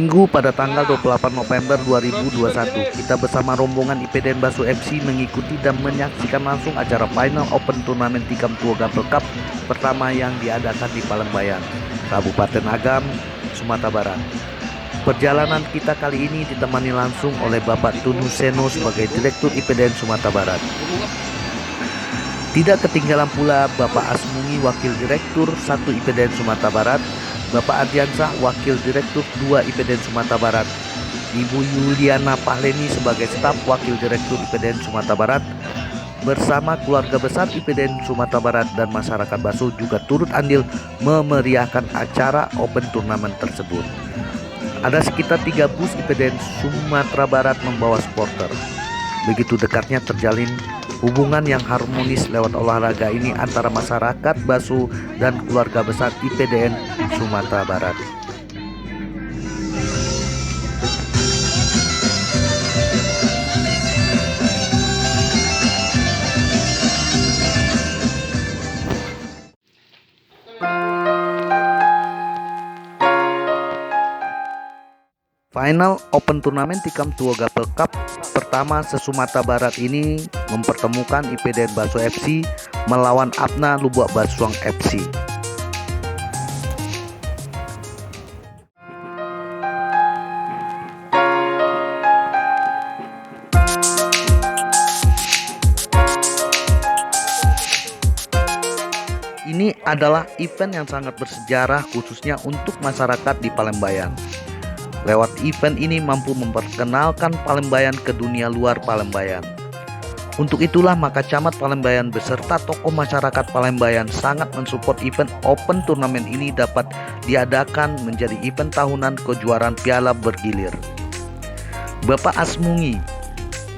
Minggu pada tanggal 28 November 2021, kita bersama rombongan IPDN Baso FC mengikuti dan menyaksikan langsung acara final Open Turnamen Tikam Tua Gampel Cup pertama yang diadakan di Palembayan, Kabupaten Agam, Sumatera Barat. Perjalanan kita kali ini ditemani langsung oleh Bapak Tun Huseno sebagai Direktur IPDN Sumatera Barat. Tidak ketinggalan pula Bapak Asmungi, Wakil Direktur 1 IPDN Sumatera Barat, Bapak Ardiansah, Wakil Direktur 2 IPDN Sumatera Barat, Ibu Yuliana Pahleni sebagai staf Wakil Direktur IPDN Sumatera Barat, bersama keluarga besar IPDN Sumatera Barat dan masyarakat Baso juga turut andil memeriahkan acara Open Turnamen tersebut. Ada sekitar 3 bus IPDN Sumatera Barat membawa supporter. Begitu dekatnya terjalin hubungan yang harmonis lewat olahraga ini antara masyarakat Baso dan keluarga besar IPDN Sumatera Barat. Final Open Turnamen Tikam Tua Gampel Cup pertama se-Sumatera Barat ini mempertemukan IPDN Baso FC melawan Abna Lubuk Basuang FC. Ini adalah event yang sangat bersejarah khususnya untuk masyarakat di Palembayan. Lewat event ini mampu memperkenalkan Palembayan ke dunia luar Palembayan. Untuk itulah maka Camat Palembayan beserta tokoh masyarakat Palembayan sangat mensupport event Open Turnamen ini dapat diadakan menjadi event tahunan kejuaraan piala bergilir. Bapak Asmungi,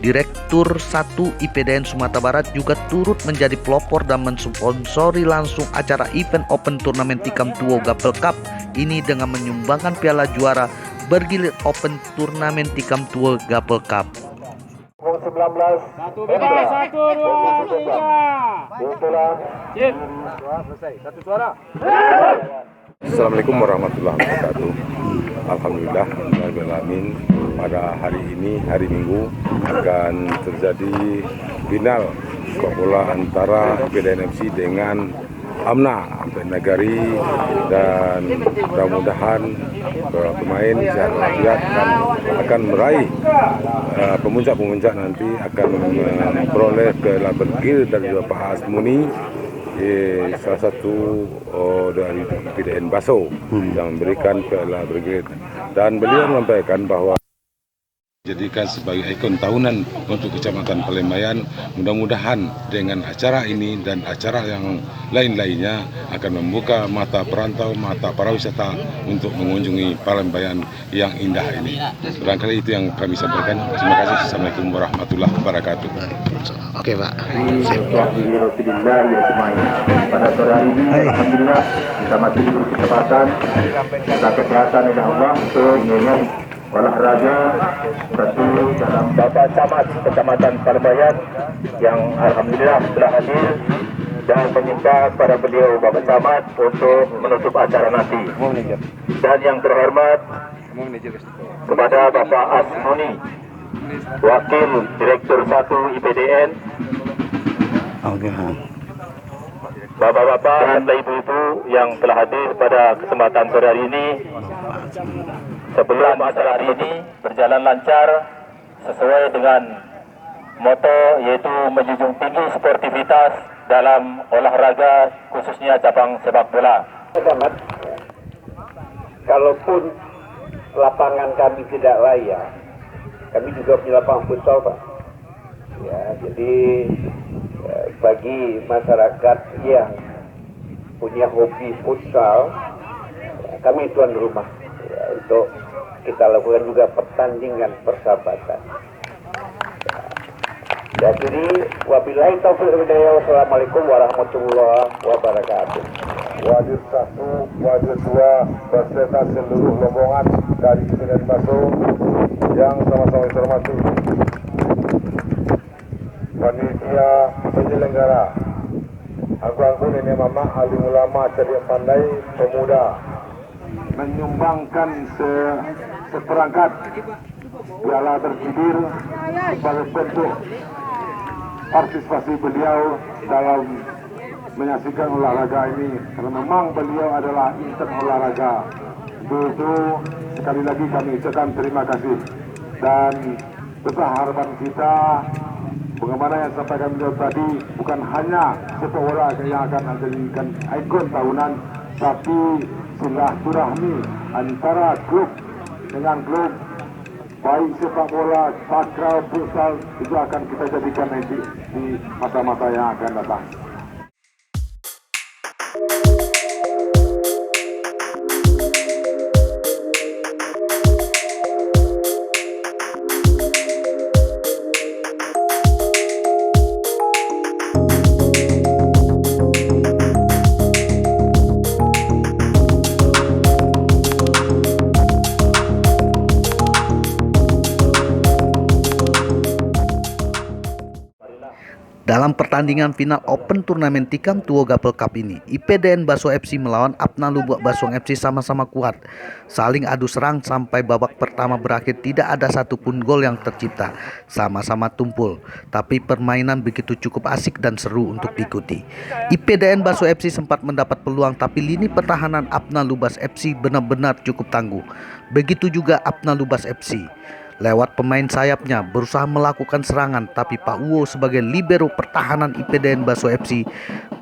Direktur 1 IPDN Sumatera Barat juga turut menjadi pelopor dan mensponsori langsung acara event Open Turnamen Tikam Tua Gampel Cup ini dengan menyumbangkan piala juara bergilir Open Turnamen Tikam Tua Gampel Cup. 19 1 2 3 satu suara. Assalamualaikum warahmatullahi wabarakatuh. Alhamdulillah, alamin. Pada hari ini, hari Minggu, akan terjadi final sepak bola antara IPDN FC dengan Amna Nagari, dan mudah-mudahan pemain Jakarta akan meraih pemuncak nanti akan memperoleh piala bergilir dari Bapak Asmuni, salah satu dari IPDN Baso yang memberikan piala bergilir, dan beliau menyampaikan bahwa jadikan sebagai ikon tahunan untuk Kecamatan Palembayan. Mudah-mudahan dengan acara ini dan acara yang lain-lainnya akan membuka mata perantau, mata para wisata untuk mengunjungi Palembayan yang indah ini. Barangkali itu yang kami sampaikan. Terima kasih. Assalamualaikum warahmatullahi wabarakatuh. Oke, Pak. Pada sore hari ini, alhamdulillah kita masih diberi kesempatan, kita kesehatan oleh Allah untuk olahraga satu dalam Bapak Camat Kecamatan Palembayan yang alhamdulillah telah hadir dan meminta kepada beliau Bapak Camat untuk menutup acara nanti. Dan yang terhormat kepada Bapak Asmuni, Wakil Direktur 1 IPDN, Bapak-bapak dan ibu-ibu yang telah hadir pada kesempatan sore hari ini. Sebelum acara hari ini berjalan lancar sesuai dengan moto, yaitu menjunjung tinggi sportivitas dalam olahraga khususnya cabang sepak bola. Kalaupun lapangan kami tidak layak, kami juga punya lapangan futsal, Pak. Ya, jadi bagi masyarakat yang punya hobi futsal, kami tuan rumah untuk kita lakukan juga pertandingan persahabatan. Ya, jadi wabillahi taufiq wal hidayah. Wassalamualaikum warahmatullahi wabarakatuh. Wadir 1, Wadir 2 beserta seluruh rombongan dari IPDN Baso yang sama-sama dihormati panitia penyelenggara, Aku Nenek Mama, alim ulama, cerdik pandai, pemuda, menyumbangkan seperangkat piala tercibir sebagai bentuk partisipasi beliau dalam menyaksikan olahraga ini, karena memang beliau adalah insan olahraga. Itu sekali lagi kami ucapkan terima kasih, dan besar harapan kita bagaimana yang sampaikan beliau tadi, bukan hanya sepak bola yang akan menjadikan ikon tahunan, tapi silaturahmi antara klub dengan klub, baik sepak bola, takraw, futsal, itu akan kita jadikan nanti di masa-masa yang akan datang. Dalam pertandingan final Open Turnamen Tikam Tuo Gapel Cup ini, IPDN Baso FC melawan Apna Lubuk Basong FC sama-sama kuat. Saling adu serang sampai babak pertama berakhir tidak ada satupun gol yang tercipta. Sama-sama tumpul, tapi permainan begitu cukup asik dan seru untuk diikuti. IPDN Baso FC sempat mendapat peluang, tapi lini pertahanan Apna Lubas FC benar-benar cukup tangguh. Begitu juga Apna Lubas FC. Lewat pemain sayapnya berusaha melakukan serangan, tapi Pak Uwo sebagai libero pertahanan IPDN Baso FC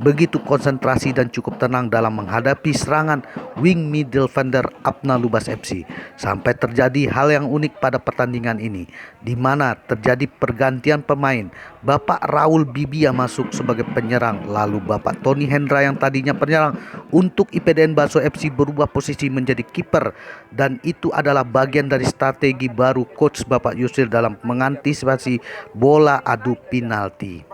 begitu konsentrasi dan cukup tenang dalam menghadapi serangan wing midfielder Apna Lubas FC. Sampai terjadi hal yang unik pada pertandingan ini, di mana terjadi pergantian pemain. Bapak Raul Bibia masuk sebagai penyerang, lalu Bapak Tony Hendra yang tadinya penyerang untuk IPDN Baso FC berubah posisi menjadi kiper, dan itu adalah bagian dari strategi baru Coach Bapak Yusril dalam mengantisipasi bola adu penalti.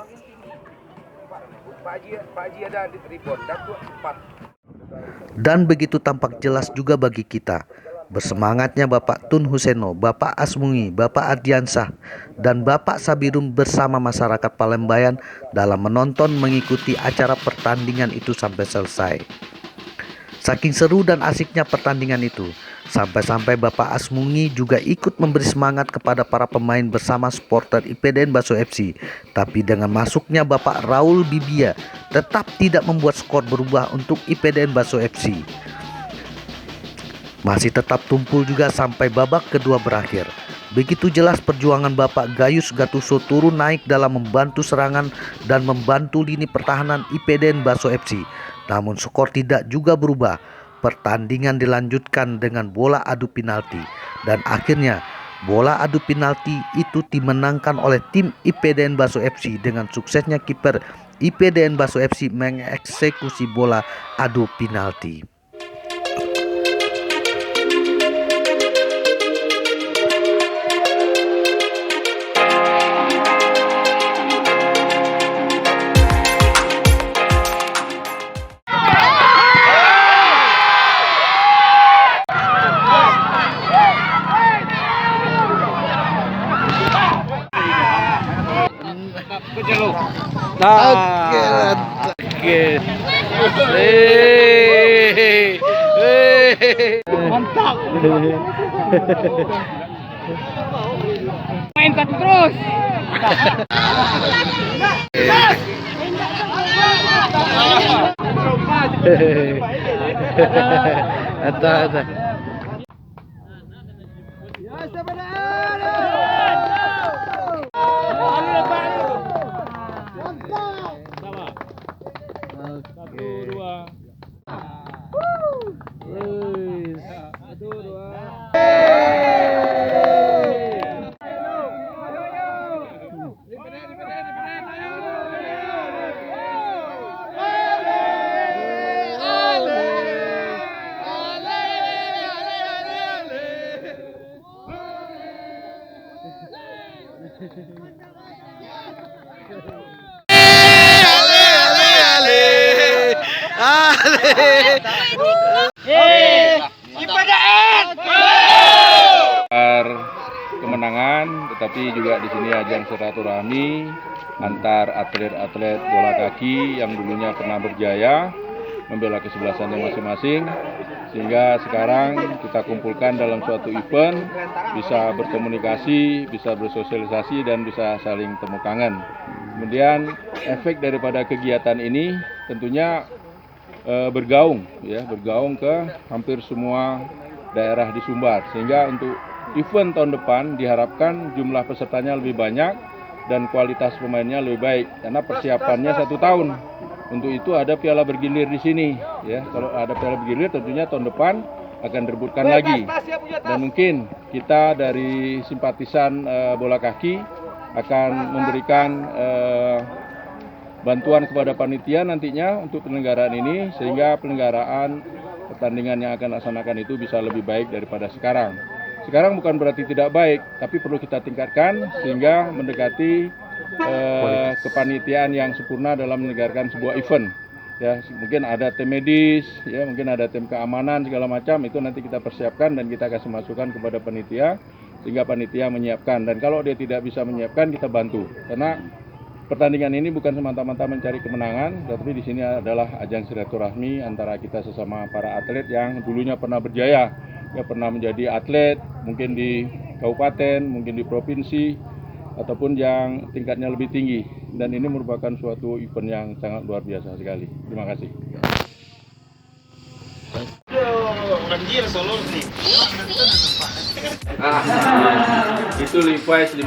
Dan begitu tampak jelas juga bagi kita. Bersemangatnya Bapak Tun Huseno, Bapak Asmungi, Bapak Ardiansah, dan Bapak Sabirum bersama masyarakat Palembayan dalam menonton mengikuti acara pertandingan itu sampai selesai. Saking seru dan asiknya pertandingan itu, sampai-sampai Bapak Asmungi juga ikut memberi semangat kepada para pemain bersama supporter IPDN Baso FC. Tapi dengan masuknya Bapak Raul Bibia tetap tidak membuat skor berubah untuk IPDN Baso FC. Masih tetap tumpul juga sampai babak kedua berakhir. Begitu jelas perjuangan Bapak Gayus Gatuso turun naik dalam membantu serangan dan membantu lini pertahanan IPDN Baso FC. Namun skor tidak juga berubah. Pertandingan dilanjutkan dengan bola adu penalti, dan akhirnya bola adu penalti itu dimenangkan oleh tim IPDN Baso FC dengan suksesnya kiper IPDN Baso FC mengeksekusi bola adu penalti. Mantap. Main satu terus. Ada. Kemenangan, tetapi juga di sini ajang silaturahmi antar atlet-atlet bola kaki yang dulunya pernah berjaya membela kesebelasannya masing-masing, sehingga sekarang kita kumpulkan dalam suatu event, bisa berkomunikasi, bisa bersosialisasi, dan bisa saling temu kangen. Kemudian efek daripada kegiatan ini tentunya bergaung ke hampir semua daerah di Sumbar, sehingga untuk event tahun depan diharapkan jumlah pesertanya lebih banyak dan kualitas pemainnya lebih baik, karena persiapannya 1 tahun. Untuk itu ada piala bergilir di sini, ya. Kalau ada piala bergilir tentunya tahun depan akan direbutkan lagi. Dan mungkin kita dari simpatisan bola kaki akan memberikan bantuan kepada panitia nantinya untuk penyelenggaraan ini, sehingga penyelenggaraan pertandingan yang akan laksanakan itu bisa lebih baik daripada sekarang. Sekarang bukan berarti tidak baik, tapi perlu kita tingkatkan sehingga mendekati kepanitiaan yang sempurna dalam menyelenggarakan sebuah event. Ya, mungkin ada tim medis, ya, mungkin ada tim keamanan segala macam, itu nanti kita persiapkan dan kita kasih masukan kepada panitia sehingga panitia menyiapkan. Dan kalau dia tidak bisa menyiapkan, kita bantu. Karena pertandingan ini bukan semata-mata mencari kemenangan, tetapi di sini adalah ajang silaturahmi antara kita sesama para atlet yang dulunya pernah berjaya, ya, pernah menjadi atlet, mungkin di kabupaten, mungkin di provinsi, ataupun yang tingkatnya lebih tinggi. Dan ini merupakan suatu event yang sangat luar biasa sekali. Terima kasih. Itu Levi's 505.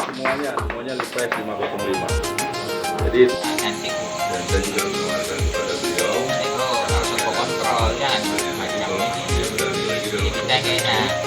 Semuanya Levi's 505. Jadi dan saya juga mengeluarkan kepada beliau. Langsung kontrol jangan macam ini. Kita kena.